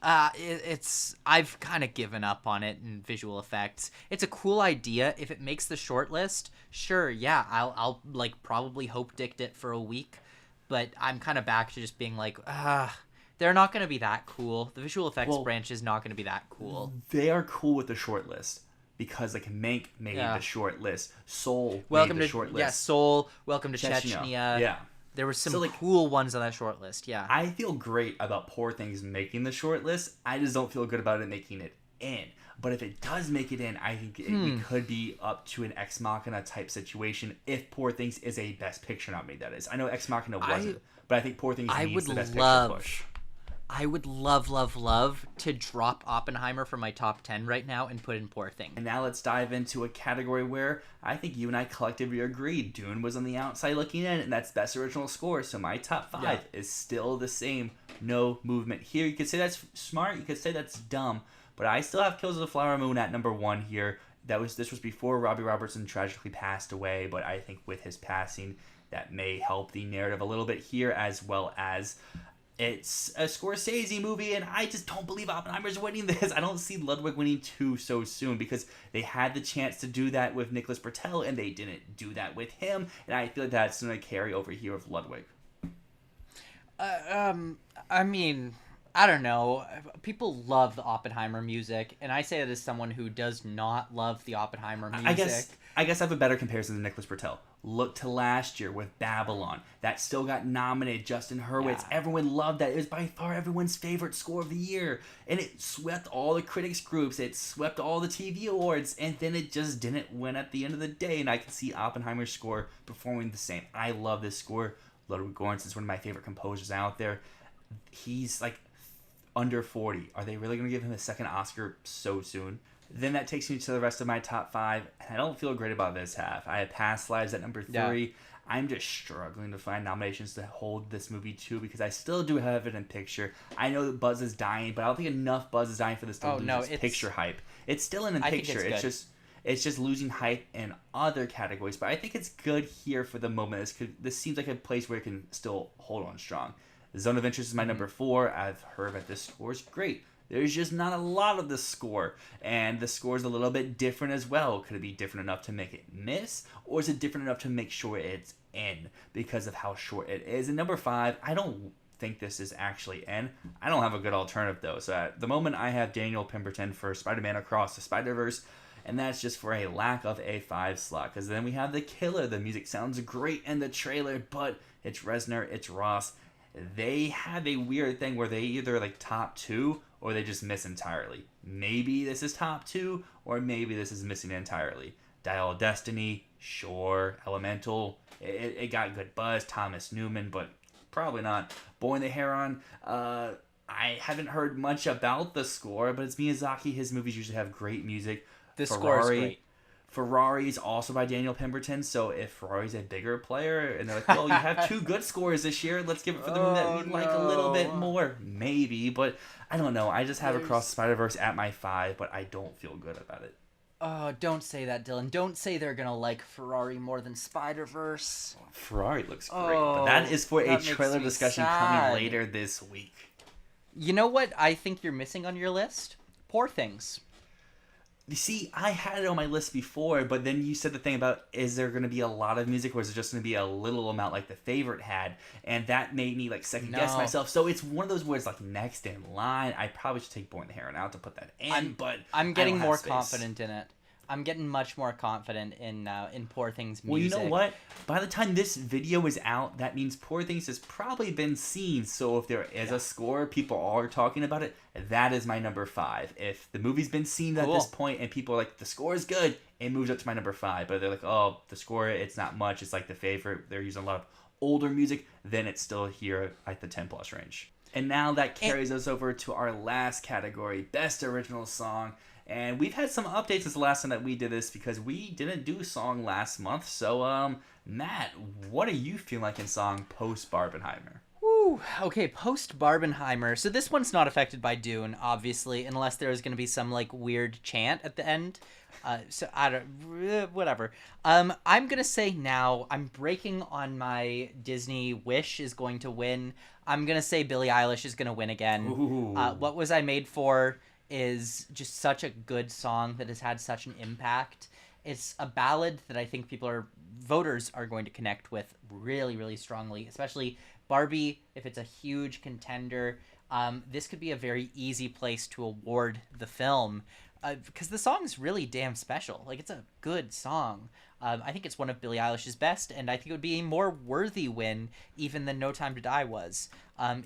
I've kind of given up on it in visual effects. It's a cool idea. If it makes the short list, sure, yeah, I'll like probably hope dict it for a week, but I'm kind of back to just being like, they're not going to be that cool. The visual effects branch is not going to be that cool. They are cool with the short list because like Mank made the short list, Soul made the short list. Yeah, Soul, Welcome to Chechnya. Yeah. There were some cool ones on that short list, yeah. I feel great about Poor Things making the short list. I just don't feel good about it making it in. But if it does make it in, I think we could be up to an Ex Machina type situation if Poor Things is a Best Picture nominee, that is. I know Ex Machina wasn't, but I think Poor Things needs the Best Picture push. I would love, love, love to drop Oppenheimer from my top 10 right now and put in Poor Thing. And now let's dive into a category where I think you and I collectively agreed Dune was on the outside looking in, and that's Best Original Score. So my top 5 is still the same. No movement here. You could say that's smart. You could say that's dumb. But I still have Kills of the Flower Moon at number 1 here. This was before Robbie Robertson tragically passed away, but I think with his passing, that may help the narrative a little bit here, as well as it's a Scorsese movie, and I just don't believe Oppenheimer's winning this. I don't see Ludwig winning 2 so soon, because they had the chance to do that with Nicholas Bertel, and they didn't do that with him, and I feel like that's going to carry over here with Ludwig. I mean, I don't know. People love the Oppenheimer music, and I say that as someone who does not love the Oppenheimer music. I guess I have a better comparison than Nicholas Bertel. Look to last year with Babylon. That still got nominated. Justin Hurwitz. Yeah. Everyone loved that. It was by far everyone's favorite score of the year. And it swept all the critics groups. It swept all the TV awards. And then it just didn't win at the end of the day. And I can see Oppenheimer's score performing the same. I love this score. Ludwig Göransson is one of my favorite composers out there. He's like under 40. Are they really going to give him a second Oscar so soon? Then that takes me to the rest of my top 5, and I don't feel great about this half. I have Past Lives at number 3. Yeah. I'm just struggling to find nominations to hold this movie to, because I still do have it in picture. I know that buzz is dying, but I don't think enough buzz is dying for this to lose its picture hype. It's still in picture. It's just losing hype in other categories, but I think it's good here for the moment. This seems like a place where it can still hold on strong. The Zone of Interest is my number 4. I've heard that this score is great. There's just not a lot of the score, and the score is a little bit different as well. Could it be different enough to make it miss, or is it different enough to make sure it's in because of how short it is? And number 5, I don't think this is actually in. I don't have a good alternative, though. So at the moment, I have Daniel Pemberton for Spider-Man Across the Spider-Verse, and that's just for a lack of a 5 slot. Because then we have The Killer. The music sounds great in the trailer, but it's Reznor, it's Ross. They have a weird thing where they either like top 2 or they just miss entirely. Maybe this is top 2, or maybe this is missing entirely. Dial of Destiny, sure. Elemental, it got good buzz. Thomas Newman, but probably not. Boy and the Heron, I haven't heard much about the score, but it's Miyazaki. His movies usually have great music. The score is great. Ferrari is also by Daniel Pemberton, so if Ferrari's a bigger player, and they're like, well, you have 2 good scores this year, let's give it for the movie that we like a little bit more. Maybe, but I don't know. I just have Across the Spider-Verse at my 5, but I don't feel good about it. Oh, don't say that, Dylan. Don't say they're going to like Ferrari more than Spider-Verse. Ferrari looks great, but that is for a trailer discussion coming later this week. You know what I think you're missing on your list? Poor Things. You see, I had it on my list before, but then you said the thing about, is there going to be a lot of music, or is it just going to be a little amount like The Favorite had? And that made me like second guess myself. So it's one of those where it's like next in line. I probably should take Boy and the Heron out to put that in, but I'm getting more confident in it. I'm getting much more confident in Poor Things music. Well, you know what? By the time this video is out, that means Poor Things has probably been seen. So if there is a score, people are talking about it. That is my number 5. If the movie's been seen at this point and people are like, the score is good, it moves up to my number 5. But they're like, oh, the score, it's not much. It's like The Favorite. They're using a lot of older music. Then it's still here at the 10 plus range. And now that carries us over to our last category, Best Original Song. And we've had some updates since the last time that we did this, because we didn't do song last month. So, Matt, what are you feeling like in song post-Barbenheimer? Woo, okay, post-Barbenheimer. So this one's not affected by Dune, obviously, unless there is going to be some, like, weird chant at the end. So, I don't... whatever. I'm going to say now, I'm breaking on my Disney wish is going to win. I'm going to say Billie Eilish is going to win again. What Was I Made For is just such a good song that has had such an impact. It's a ballad that I think voters are going to connect with really, really strongly, especially Barbie. If it's a huge contender, this could be a very easy place to award the film, because the song is really damn special. Like, it's a good song. I think it's one of Billie Eilish's best, and I think it would be a more worthy win even than No Time to Die was.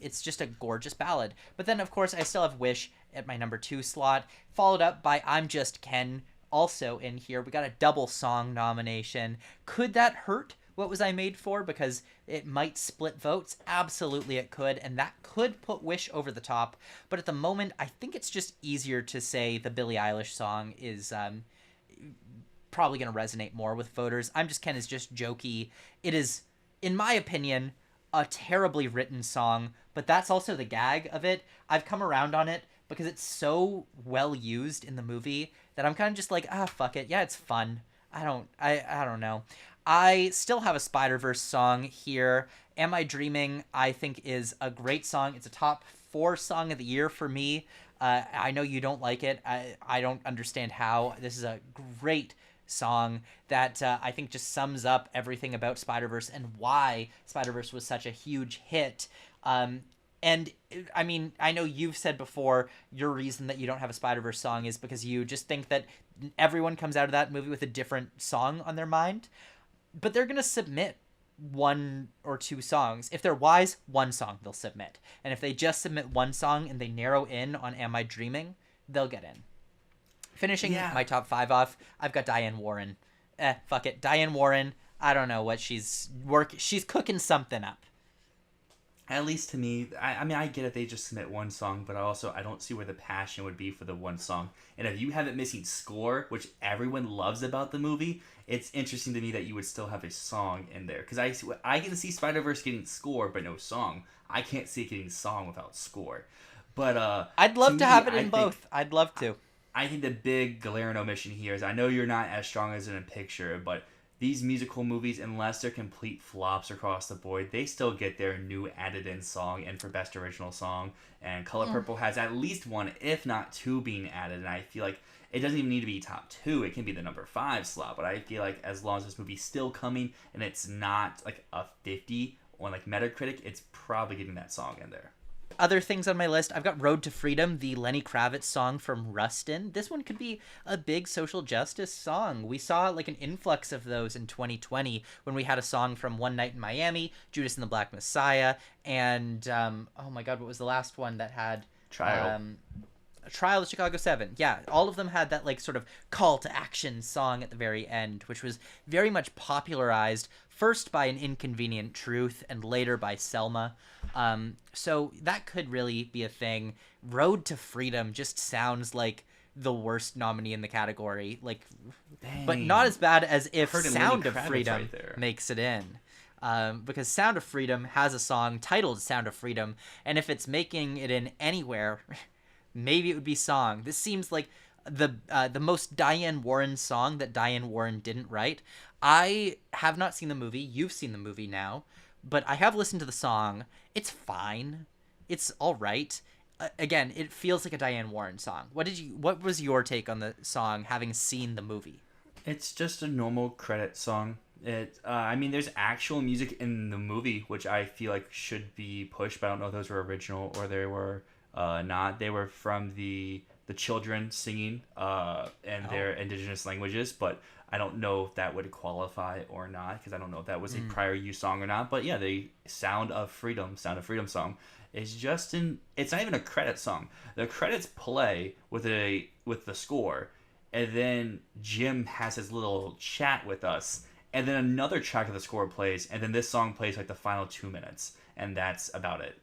It's just a gorgeous ballad. But then, of course, I still have Wish at my number 2 slot, followed up by I'm Just Ken, also in here. We got a double song nomination. Could that hurt What Was I Made For? Because it might split votes. Absolutely it could, and that could put Wish over the top. But at the moment, I think it's just easier to say the Billie Eilish song is probably going to resonate more with voters. I'm Just Ken is just jokey. It is, in my opinion, a terribly written song, but that's also the gag of it. I've come around on it because it's so well used in the movie that I'm kind of just like, fuck it. Yeah, it's fun. I don't know. I still have a Spider-Verse song here. Am I Dreaming, I think, is a great song. It's a top 4 song of the year for me. I know you don't like it. I don't understand how. This is a great song that I think just sums up everything about Spider-Verse and why Spider-Verse was such a huge hit. And I mean, I know you've said before your reason that you don't have a Spider-Verse song is because you just think that everyone comes out of that movie with a different song on their mind. But they're going to submit 1 or 2 songs. If they're wise, 1 song they'll submit. And if they just submit 1 song and they narrow in on Am I Dreaming, they'll get in. Finishing my top 5 off, I've got Diane Warren. Fuck it. Diane Warren, I don't know what she's cooking something up. At least to me, I mean, I get it. They just submit 1 song, but I don't see where the passion would be for the 1 song. And if you have it missing score, which everyone loves about the movie, it's interesting to me that you would still have a song in there. Because I can see Spider-Verse getting score, but no song. I can't see it getting song without score. But I'd love to have it in both. I'd love to. I think the big glaring omission here is I know you're not as strong as in a picture, but these musical movies, unless they're complete flops across the board, they still get their new added-in song in for Best Original Song. And Color Purple has at least 1, if not 2, being added. And I feel like it doesn't even need to be top 2. It can be the number 5 slot. But I feel like as long as this movie's still coming and it's not like a 50 on like Metacritic, it's probably getting that song in there. Other things on my list, I've got Road to Freedom, the Lenny Kravitz song from Rustin. This one could be a big social justice song. We saw like an influx of those in 2020 when we had a song from One Night in Miami, Judas and the Black Messiah, and oh my god, what was the last one that had Trial of Chicago 7. Yeah, all of them had that like sort of call to action song at the very end, which was very much popularized first by An Inconvenient Truth and later by Selma. So that could really be a thing. Road to Freedom just sounds like the worst nominee in the category, like, dang. But not as bad as if Sound of Freedom makes it in. Because Sound of Freedom has a song titled Sound of Freedom, and if it's making it in anywhere, maybe it would be song. This seems like the most Diane Warren song that Diane Warren didn't write. I have not seen the movie. You've seen the movie now, but I have listened to the song. It's fine. It's all right. Again, it feels like a Diane Warren song. What was your take on the song, having seen the movie? It's just a normal credit song. I mean, there's actual music in the movie, which I feel like should be pushed, but I don't know if those were original or they were not. They were from the children singing in their indigenous languages, but I don't know if that would qualify or not, because I don't know if that was a prior use song or not. But yeah, the Sound of Freedom song is just it's not even a credit song. The credits play with the score, and then Jim has his little chat with us, and then another track of the score plays, and then this song plays like the final 2 minutes, and that's about it.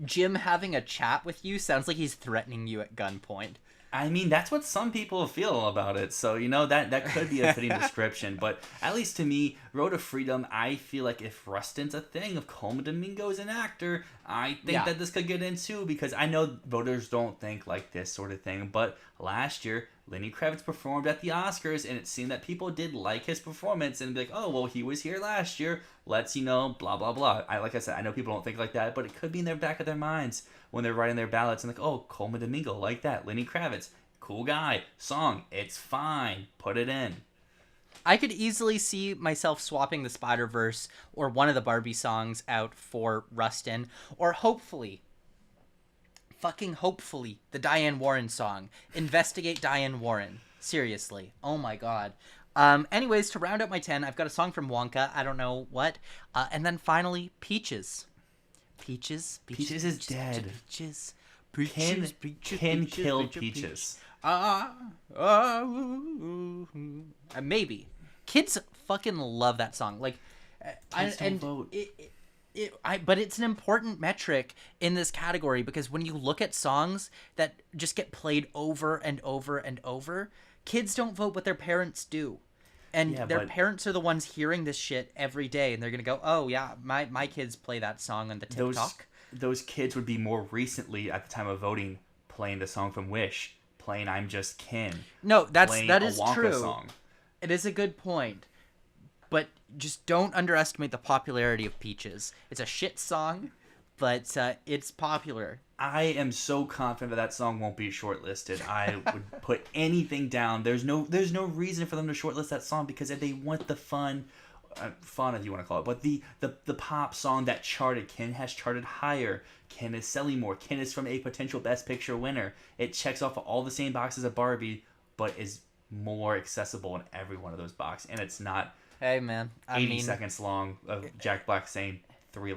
Jim having a chat with you sounds like he's threatening you at gunpoint. I mean, that's what some people feel about it. So, that could be a fitting description. But at least to me, Road to Freedom, I feel like if Rustin's a thing, if Colman Domingo is an actor, I think that this could get in too. Because I know voters don't think like this sort of thing. But last year, Lenny Kravitz performed at the Oscars, and it seemed that people did like his performance and be like, oh, well, he was here last year. Let's, blah, blah, blah. Like I said, I know people don't think like that, but it could be in their back of their minds when they're writing their ballots and like, oh, Colman Domingo, like that. Lenny Kravitz, cool guy. Song, it's fine. Put it in. I could easily see myself swapping the Spider-Verse or one of the Barbie songs out for Rustin, or hopefully, the Diane Warren song. Investigate Diane Warren. Seriously. Oh my god. Anyways, to round out my 10, I've got a song from Wonka. I don't know what. And then finally, Peaches. Peaches is dead. Peaches. Ken killed Peaches. Maybe. Kids fucking love that song. Like, Kids don't vote. But it's an important metric in this category because when you look at songs that just get played over and over and over, kids don't vote, but their parents do. And their parents are the ones hearing this shit every day, and they're going to go, oh, yeah, my kids play that song on the TikTok. Those kids would be more recently, at the time of voting, playing the song from Wish, playing I'm Just Ken. No, that is Wonka true. Song. It is a good point. But just don't underestimate the popularity of Peaches. It's a shit song, but it's popular. I am so confident that song won't be shortlisted. I would put anything down. There's no reason for them to shortlist that song because if they want the fun if you want to call it, but the pop song that charted, Ken has charted higher. Ken is selling more. Ken is from a potential Best Picture winner. It checks off all the same boxes of Barbie, but is more accessible in every one of those boxes, and it's not. Hey man, 80 seconds long of Jack Black saying three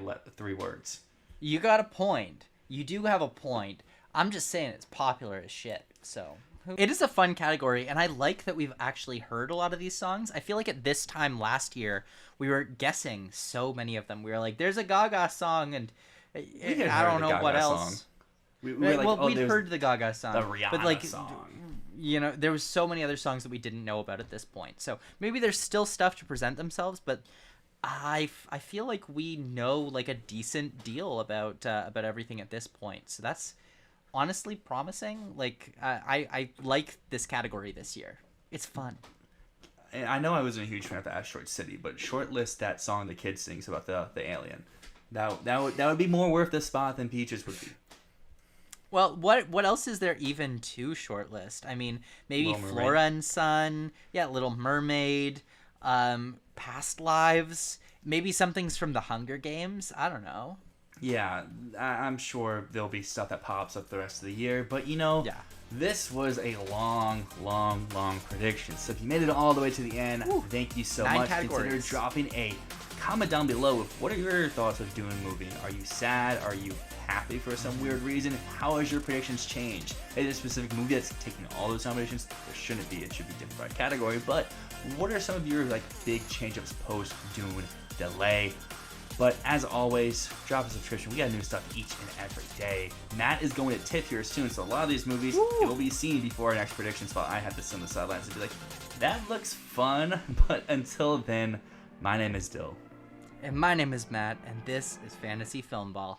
words. You got a point. You do have a point. I'm just saying it's popular as shit. So it is a fun category, and I like that we've actually heard a lot of these songs. I feel like at this time last year we were guessing so many of them. We were like, "There's a Gaga song," and I don't know what else. We were like, we'd heard the Gaga song, the Rihanna song. You know, there was so many other songs that we didn't know about at this point. So maybe there's still stuff to present themselves, but I feel like we know like a decent deal about everything at this point. So that's honestly promising. Like I like this category this year. It's fun. And I know I wasn't a huge fan of the Asteroid City, but shortlist that song the kid sings about the alien. That would be more worth the spot than Peaches would be. Well, what else is there even to shortlist? I mean, maybe Flora and Son, Little Mermaid, Past Lives, maybe something's from the Hunger Games. I don't know. Yeah, I'm sure there'll be stuff that pops up the rest of the year, but this was a long prediction. So if you made it all the way to the end, thank you so 9 much. categories. Consider dropping a comment down below with what are your thoughts of Dune movie? Are you sad? Are you happy for some weird reason? How has your predictions changed? Is it a specific movie that's taking all those nominations? There shouldn't be. It should be different by category. But what are some of your big change-ups post Dune delay? But as always, drop a subscription. We got new stuff each and every day. Matt is going to tip here soon, so a lot of these movies you'll be seen before our next prediction spot. I have to sit on the sidelines and be like, that looks fun. But until then, my name is Dyl. And my name is Matt, and this is Fantasy Filmball.